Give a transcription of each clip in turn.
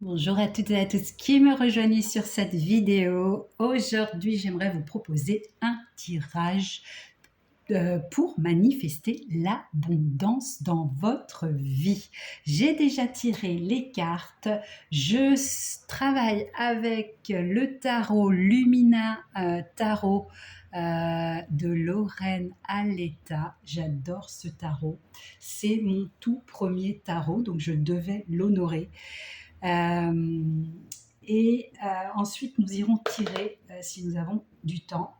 Bonjour à toutes et à tous qui me rejoignent sur cette vidéo. Aujourd'hui, j'aimerais vous proposer un tirage pour manifester l'abondance dans votre vie. J'ai déjà tiré les cartes. Travaille avec le tarot Lumina Tarot de Lorraine Aletta. J'adore ce tarot. C'est mon tout premier tarot, donc je devais l'honorer. Euh, Ensuite, nous irons tirer, si nous avons du temps,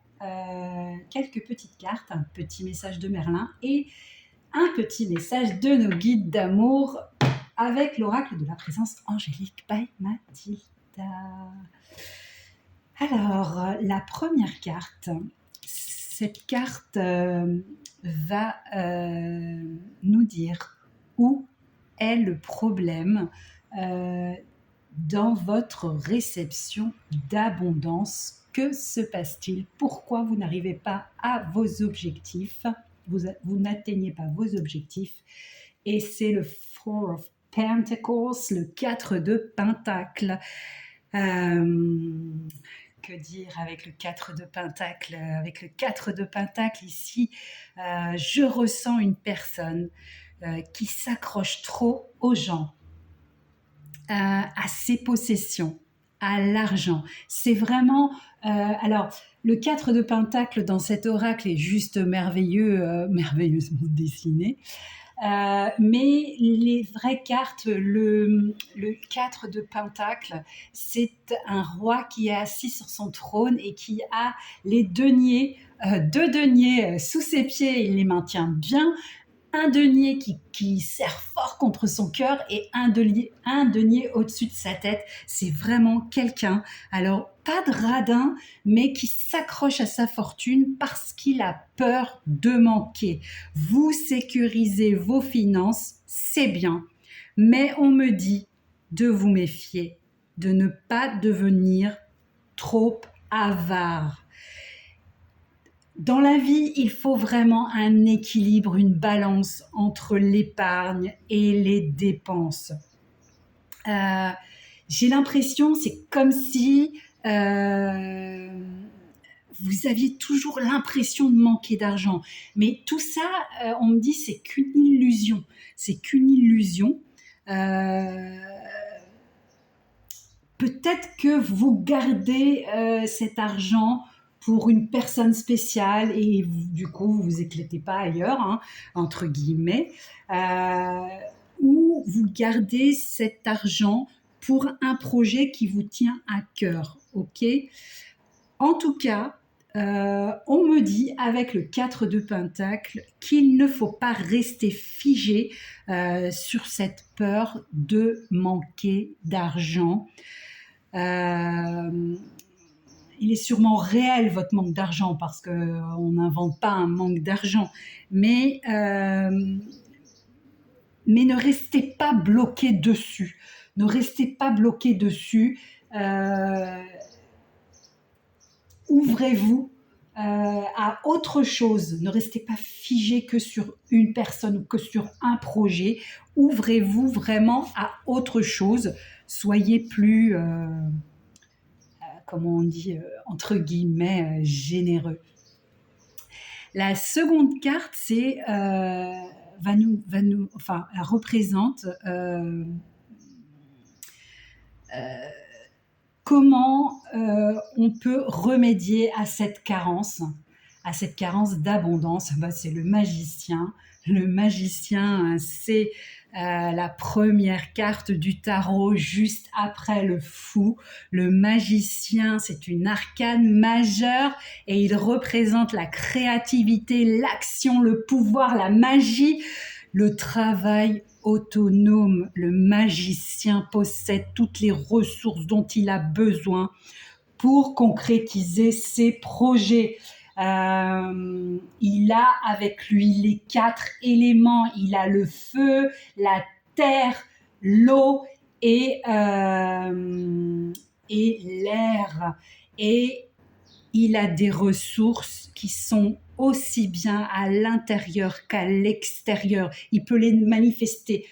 quelques petites cartes, un petit message de Merlin et un petit message de nos guides d'amour avec l'oracle de la présence angélique by Mathilda. Alors, la première carte, cette carte va nous dire où est le problème dans votre réception d'abondance. Que se passe-t-il? Pourquoi vous n'arrivez pas à vos objectifs? Vous n'atteignez pas vos objectifs. Et c'est le Four of Pentacles, le 4 de Pentacles. Que dire avec le 4 de Pentacle? Avec le 4 de Pentacle ici, je ressens une personne qui s'accroche trop aux gens, à ses possessions, à l'argent. C'est vraiment... alors, le 4 de Pentacle dans cet oracle est juste merveilleux, merveilleusement dessiné. Mais les vraies cartes, le 4 de Pentacle, c'est un roi qui est assis sur son trône et qui a les deniers, deux deniers sous ses pieds, il les maintient bien, un denier qui serre fort contre son cœur et un denier au-dessus de sa tête. C'est vraiment quelqu'un, alors pas de radin, mais qui s'accroche à sa fortune parce qu'il a peur de manquer. Vous sécurisez vos finances, c'est bien, mais on me dit de vous méfier, de ne pas devenir trop avare. Dans la vie, il faut vraiment un équilibre, une balance entre l'épargne et les dépenses. J'ai l'impression, c'est comme si vous aviez toujours l'impression de manquer d'argent. Mais tout ça, on me dit, c'est qu'une illusion. C'est qu'une illusion. Peut-être que vous gardez cet argent pour une personne spéciale et du coup vous vous éclatez pas ailleurs, hein, entre guillemets, ou vous gardez cet argent pour un projet qui vous tient à cœur, ok? En tout cas, on me dit avec le 4 de Pentacle qu'il ne faut pas rester figé sur cette peur de manquer d'argent. Il est sûrement réel votre manque d'argent parce qu'on n'invente pas un manque d'argent, mais ne restez pas bloqué dessus. Ne restez pas bloqué dessus. Ouvrez-vous à autre chose. Ne restez pas figé que sur une personne ou que sur un projet. Ouvrez-vous vraiment à autre chose. Soyez plus, comment on dit, entre guillemets, généreux. La seconde carte, c'est enfin, elle représente comment on peut remédier à cette carence d'abondance. C'est le magicien. Le magicien, c'est la première carte du tarot juste après le fou. Le magicien, c'est une arcane majeure et il représente la créativité, l'action, le pouvoir, la magie, le travail autonome. Le magicien possède toutes les ressources dont il a besoin pour concrétiser ses projets. Il a avec lui les 4 éléments. Il a le feu, la terre, l'eau et l'air. Et il a des ressources qui sont aussi bien à l'intérieur qu'à l'extérieur. Il peut les manifester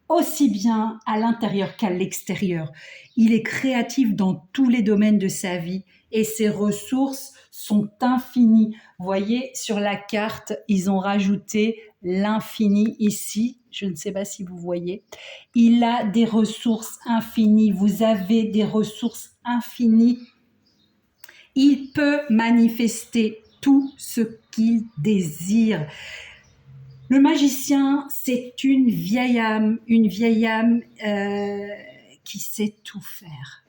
aussi bien à l'intérieur qu'à l'extérieur. Il est créatif dans tous les domaines de sa vie et ses ressources sont infinies. Vous voyez, sur la carte, ils ont rajouté l'infini ici. Je ne sais pas si vous voyez. Il a des ressources infinies. Vous avez des ressources infinies. Il peut manifester tout ce qu'il désire. Le magicien, c'est une vieille âme qui sait tout faire.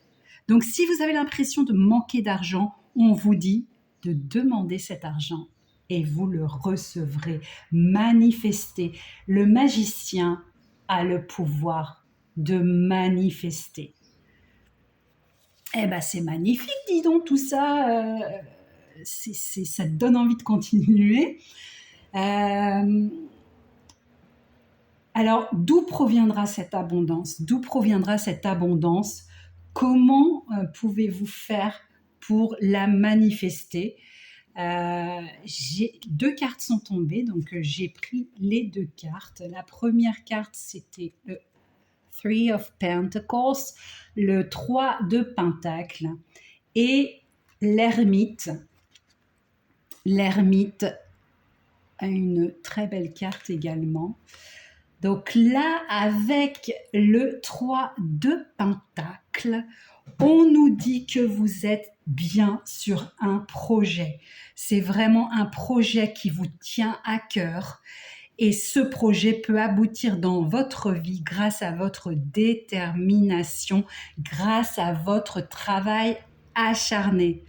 Donc, si vous avez l'impression de manquer d'argent, on vous dit de demander cet argent et vous le recevrez. Manifestez. Le magicien a le pouvoir de manifester. Eh ben, c'est magnifique, dis donc, tout ça. Ça te donne envie de continuer. Alors, d'où proviendra cette abondance? D'où proviendra cette abondance? Comment pouvez-vous faire pour la manifester? Deux cartes sont tombées, donc j'ai pris les deux cartes. La première carte, c'était le Three of Pentacles, le 3 de Pentacles et l'ermite. L'ermite a une très belle carte également. Donc là, avec le 3 de Pentacles, on nous dit que vous êtes bien sur un projet. C'est vraiment un projet qui vous tient à cœur. Et ce projet peut aboutir dans votre vie grâce à votre détermination, grâce à votre travail acharné.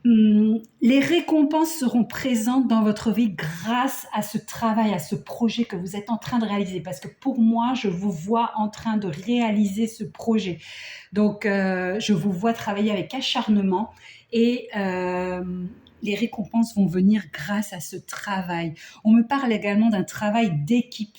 Les récompenses seront présentes dans votre vie grâce à ce travail, à ce projet que vous êtes en train de réaliser. Parce que pour moi, je vous vois en train de réaliser ce projet. Donc, je vous vois travailler avec acharnement et les récompenses vont venir grâce à ce travail. On me parle également d'un travail d'équipe.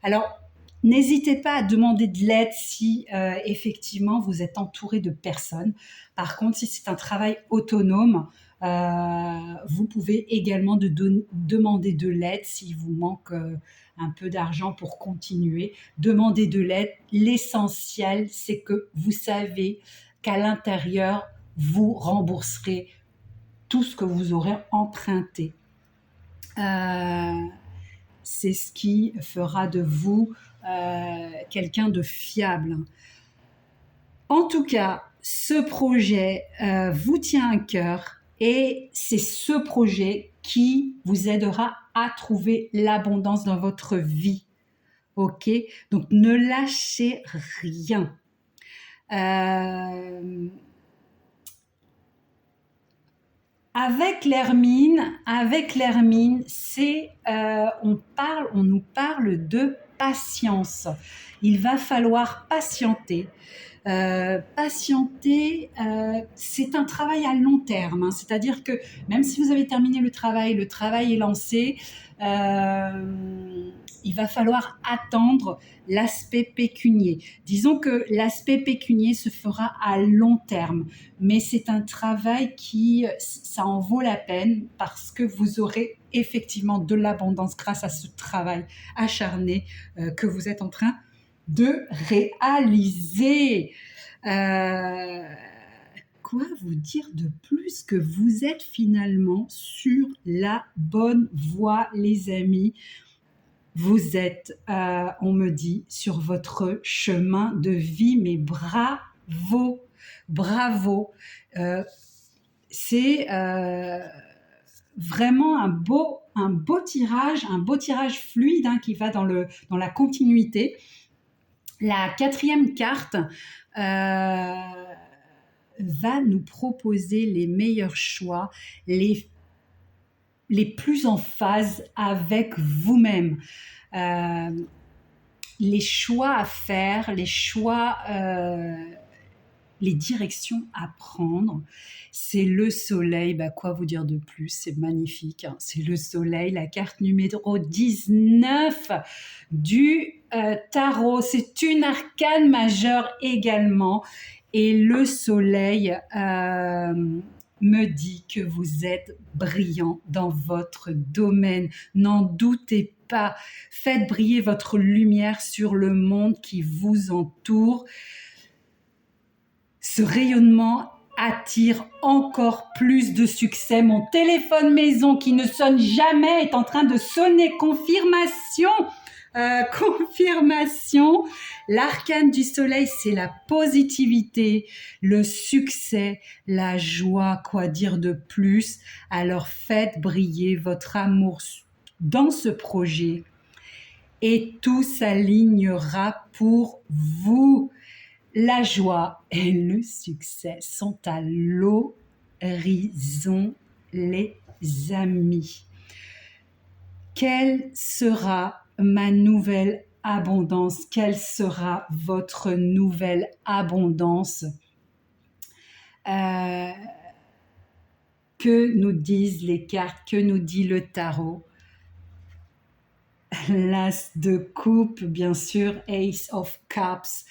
Alors, n'hésitez pas à demander de l'aide si effectivement vous êtes entouré de personnes. Par contre, si c'est un travail autonome, vous pouvez également demander de l'aide s'il vous manque un peu d'argent pour continuer. Demandez de l'aide. L'essentiel, c'est que vous savez qu'à l'intérieur, vous rembourserez tout ce que vous aurez emprunté. C'est ce qui fera de vous quelqu'un de fiable. En tout cas, ce projet vous tient à cœur et c'est ce projet qui vous aidera à trouver l'abondance dans votre vie. Ok? Donc, ne lâchez rien. Avec l'hermine, c'est on nous parle de patience. Il va falloir patienter. C'est un travail à long terme, hein. C'est-à-dire que même si vous avez terminé le travail est lancé, il va falloir attendre l'aspect pécunier. Disons que l'aspect pécunier se fera à long terme, mais c'est un travail ça en vaut la peine parce que vous aurez effectivement de l'abondance grâce à ce travail acharné que vous êtes en train de réaliser. Quoi vous dire de plus que vous êtes finalement sur la bonne voie, les amis. Vous êtes, on me dit, sur votre chemin de vie, mais bravo, bravo. C'est vraiment un beau tirage fluide qui va dans la continuité. La quatrième carte va nous proposer les meilleurs choix, les plus en phase avec vous-même. Les choix à faire, les directions à prendre. C'est le soleil, quoi vous dire de plus, c'est magnifique, hein. C'est le soleil, la carte numéro 19 du tarot. C'est une arcane majeure également. Et le soleil, me dit que vous êtes brillant dans votre domaine. N'en doutez pas. Faites briller votre lumière sur le monde qui vous entoure. Ce rayonnement attire encore plus de succès. Mon téléphone maison qui ne sonne jamais est en train de sonner. Confirmation. Confirmation. L'arcane du soleil, c'est la positivité, le succès, la joie. Quoi dire de plus? Alors faites briller votre amour dans ce projet et tout s'alignera pour vous. La joie et le succès sont à l'horizon, les amis. Quelle sera ma nouvelle abondance? Quelle sera votre nouvelle abondance? Que nous disent les cartes? Que nous dit le tarot? L'As de coupe, bien sûr, Ace of Cups.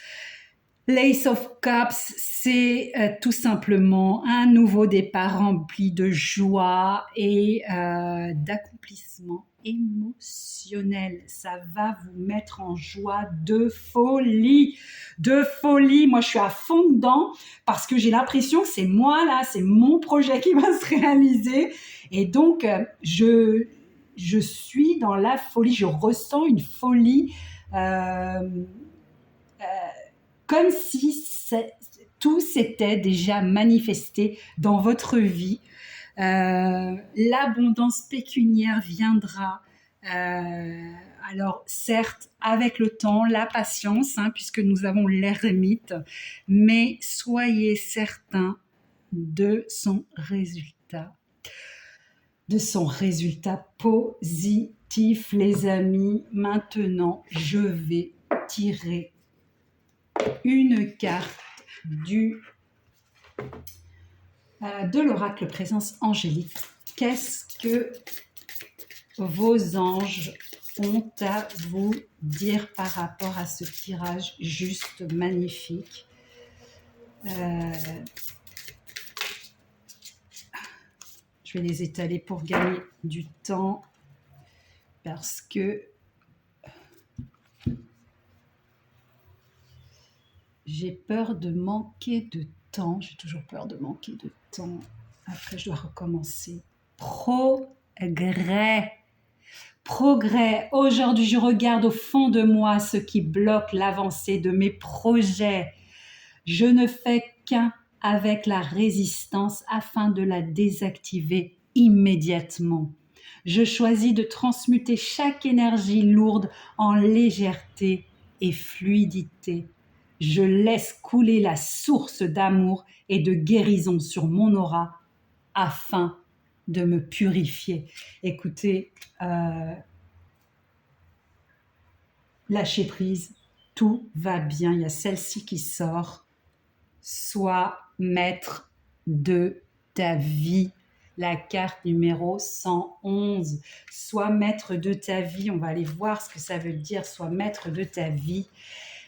L'Ace of Cups, c'est tout simplement un nouveau départ rempli de joie et d'accomplissement émotionnel. Ça va vous mettre en joie de folie. De folie. Moi, je suis à fond dedans parce que j'ai l'impression que c'est moi, là, c'est mon projet qui va se réaliser. Et donc, je suis dans la folie. Je ressens une folie comme si tout s'était déjà manifesté dans votre vie. L'abondance pécuniaire viendra. Alors certes, avec le temps, la patience, puisque nous avons l'ermite, mais soyez certains de son résultat. De son résultat positif, les amis. Maintenant, je vais tirer une carte de l'oracle présence angélique. Qu'est-ce que vos anges ont à vous dire par rapport à ce tirage juste magnifique? Je vais les étaler pour gagner du temps parce que j'ai peur de manquer de temps. J'ai toujours peur de manquer de temps. Après, je dois recommencer. Progrès. Progrès. Aujourd'hui, je regarde au fond de moi ce qui bloque l'avancée de mes projets. Je ne fais qu'un avec la résistance afin de la désactiver immédiatement. Je choisis de transmuter chaque énergie lourde en légèreté et fluidité. Je laisse couler la source d'amour et de guérison sur mon aura afin de me purifier. Écoutez, lâchez prise, tout va bien. Il y a celle-ci qui sort. Sois maître de ta vie. La carte numéro 111. Sois maître de ta vie. On va aller voir ce que ça veut dire. Sois maître de ta vie.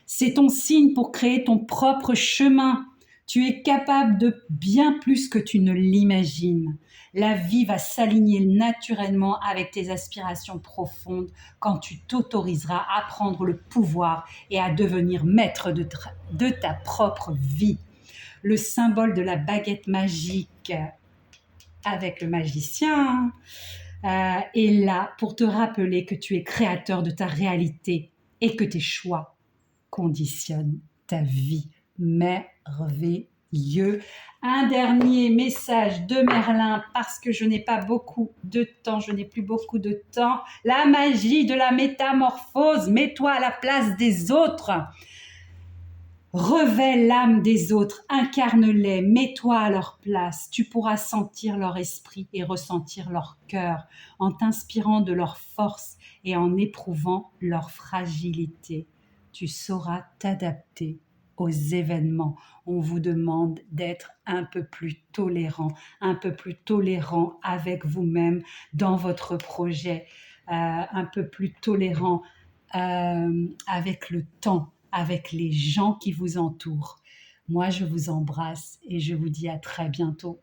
C'est ton signe pour créer ton propre chemin. Tu es capable de bien plus que tu ne l'imagines. La vie va s'aligner naturellement avec tes aspirations profondes quand tu t'autoriseras à prendre le pouvoir et à devenir maître de ta propre vie. Le symbole de la baguette magique avec le magicien est là pour te rappeler que tu es créateur de ta réalité et que tes choix conditionnent ta vie. Merveilleux. Un dernier message de Merlin parce que je n'ai pas beaucoup de temps, je n'ai plus beaucoup de temps. La magie de la métamorphose, mets-toi à la place des autres. Revêt l'âme des autres, incarne-les, mets-toi à leur place. Tu pourras sentir leur esprit et ressentir leur cœur en t'inspirant de leur force et en éprouvant leur fragilité. Tu sauras t'adapter aux événements. On vous demande d'être un peu plus tolérant avec vous-même dans votre projet, un peu plus tolérant avec le temps, avec les gens qui vous entourent. Moi, je vous embrasse et je vous dis à très bientôt.